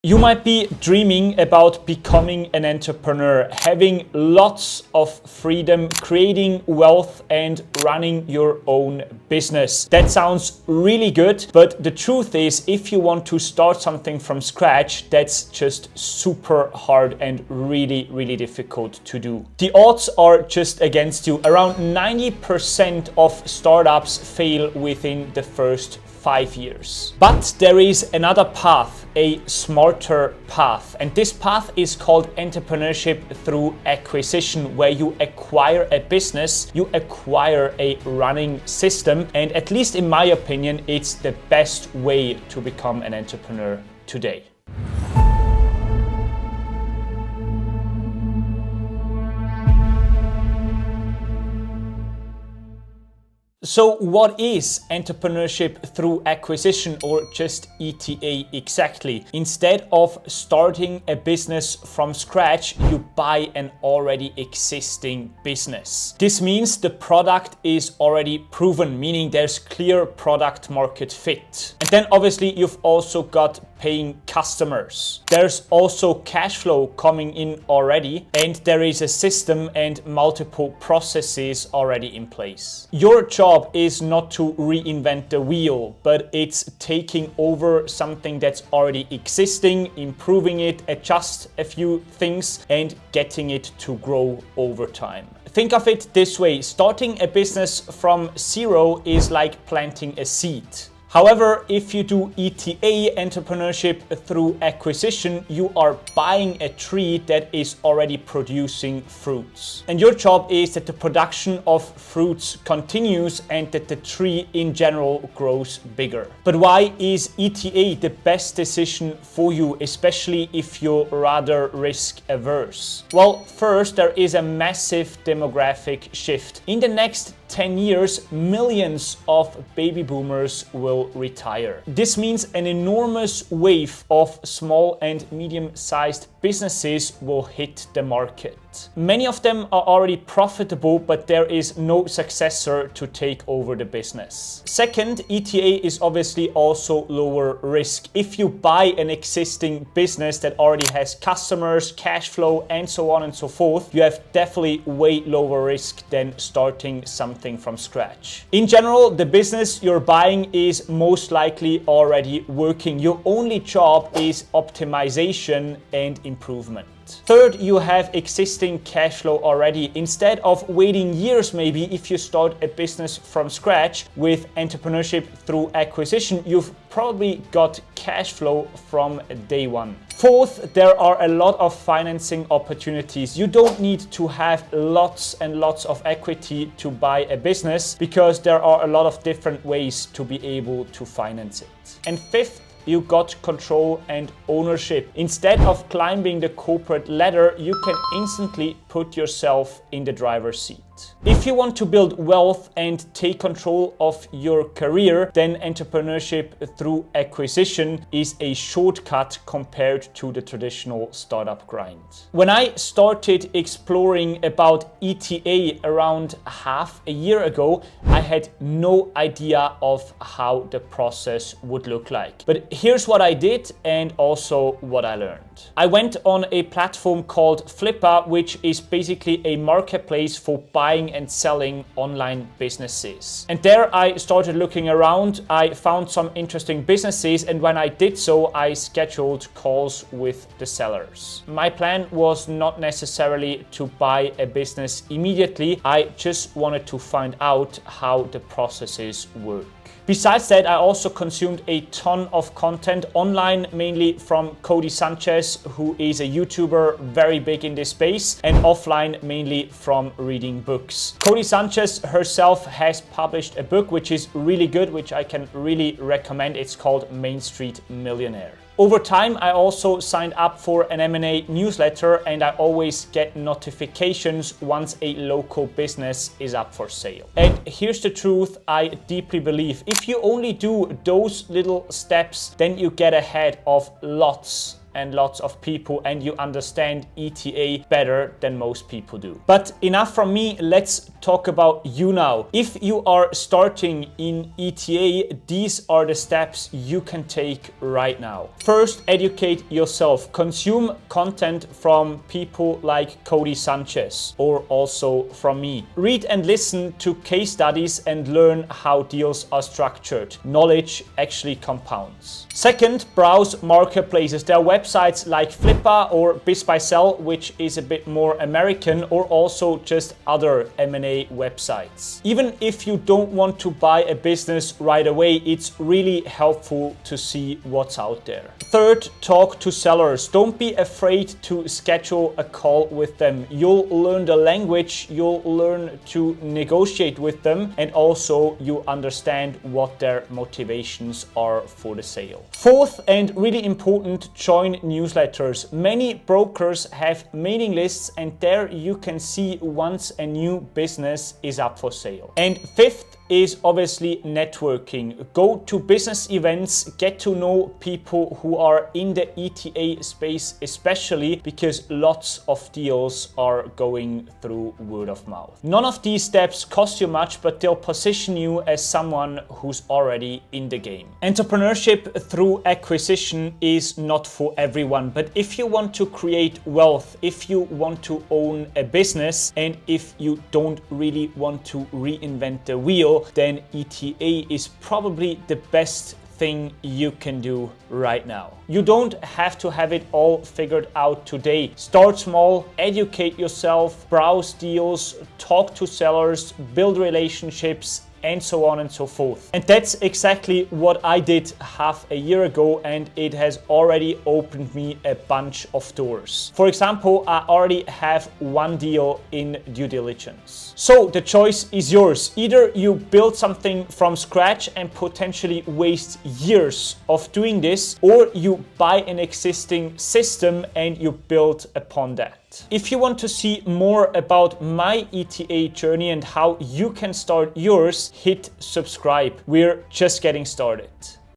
You might be dreaming about becoming an entrepreneur, having lots of freedom, creating wealth and running your own business. That sounds really good, but the truth is, if you want to start something from scratch, that's just super hard and really difficult to do. The odds are just against you. Around 90% of startups fail within the first 5 years. But there is another path, a smarter path. And this path is called entrepreneurship through acquisition, where you acquire a business, you acquire a running system. And at least in my opinion, it's the best way to become an entrepreneur today. So what is entrepreneurship through acquisition, or just ETA exactly? Instead of starting a business from scratch, you buy an already existing business. This means the product is already proven, meaning there's clear product market fit. And then obviously you've also got paying customers. There's also cash flow coming in already, and there is a system and multiple processes already in place. Your job is not to reinvent the wheel, but it's taking over something that's already existing, improving it, adjust a few things, and getting it to grow over time. Think of it this way: starting a business from zero is like planting a seed. However, if you do ETA, entrepreneurship through acquisition, you are buying a tree that is already producing fruits. And your job is that the production of fruits continues and that the tree in general grows bigger. But why is ETA the best decision for you, especially if you're rather risk averse? Well, first, there is a massive demographic shift. In the next 10 years, millions of baby boomers will retire. This means an enormous wave of small and medium-sized businesses will hit the market. Many of them are already profitable, but there is no successor to take over the business. Second, ETA is obviously also lower risk. If you buy an existing business that already has customers, cash flow, and so on and so forth, you have definitely way lower risk than starting something from scratch. In general, the business you're buying is most likely already working. Your only job is optimization and improvement. Third, you have existing cash flow already. Instead of waiting years, maybe if you start a business from scratch with entrepreneurship through acquisition, you've probably got cash flow from day one. Fourth, there are a lot of financing opportunities. You don't need to have lots and lots of equity to buy a business, because there are a lot of different ways to be able to finance it. And fifth, you got control and ownership. Instead of climbing the corporate ladder, you can instantly put yourself in the driver's seat. If you want to build wealth and take control of your career, then entrepreneurship through acquisition is a shortcut compared to the traditional startup grind. When I started exploring about ETA around half a year ago, I had no idea of how the process would look like. But here's what I did and also what I learned. I went on a platform called Flippa, which is basically a marketplace for buying and selling online businesses. And there I started looking around. I found some interesting businesses, and when I did so, I scheduled calls with the sellers. My plan was not necessarily to buy a business immediately. I just wanted to find out how the processes work. Besides that, I also consumed a ton of content online, mainly from Cody Sanchez, who is a YouTuber very big in this space, and offline mainly from reading books. Cody Sanchez herself has published a book which is really good, which I can really recommend. It's called Main Street Millionaire. Over time, I also signed up for an M&A newsletter, and I always get notifications once a local business is up for sale. And here's the truth I deeply believe: if you only do those little steps, then you get ahead of lots and lots of people, and you understand ETA better than most people do. But enough from me, let's talk about you now. If you are starting in ETA, these are the steps you can take right now. First, educate yourself. Consume content from people like Cody Sanchez or also from me. Read and listen to case studies and learn how deals are structured. Knowledge actually compounds. Second, browse marketplaces. There are websites like Flippa or BizBuySell, which is a bit more American, or also just other M&A websites. Even if you don't want to buy a business right away, it's really helpful to see what's out there. Third, talk to sellers. Don't be afraid to schedule a call with them. You'll learn the language, you'll learn to negotiate with them, and also you understand what their motivations are for the sale. Fourth, and really important, join newsletters. Many brokers have mailing lists, and there you can see once a new business is up for sale. And fifth is obviously networking. Go to business events, get to know people who are in the ETA space, especially because lots of deals are going through word of mouth. None of these steps cost you much, but they'll position you as someone who's already in the game. Entrepreneurship through acquisition is not for everyone, but if you want to create wealth, if you want to own a business, and if you don't really want to reinvent the wheel, then ETA is probably the best thing you can do right now. You don't have to have it all figured out today. Start small, educate yourself, browse deals, talk to sellers, build relationships, and so on and so forth. And that's exactly what I did half a year ago, and it has already opened me a bunch of doors. For example, I already have one deal in due diligence. So the choice is yours. Either you build something from scratch and potentially waste years of doing this, or you buy an existing system and you build upon that. If you want to see more about my ETA journey and how you can start yours, hit subscribe. We're just getting started.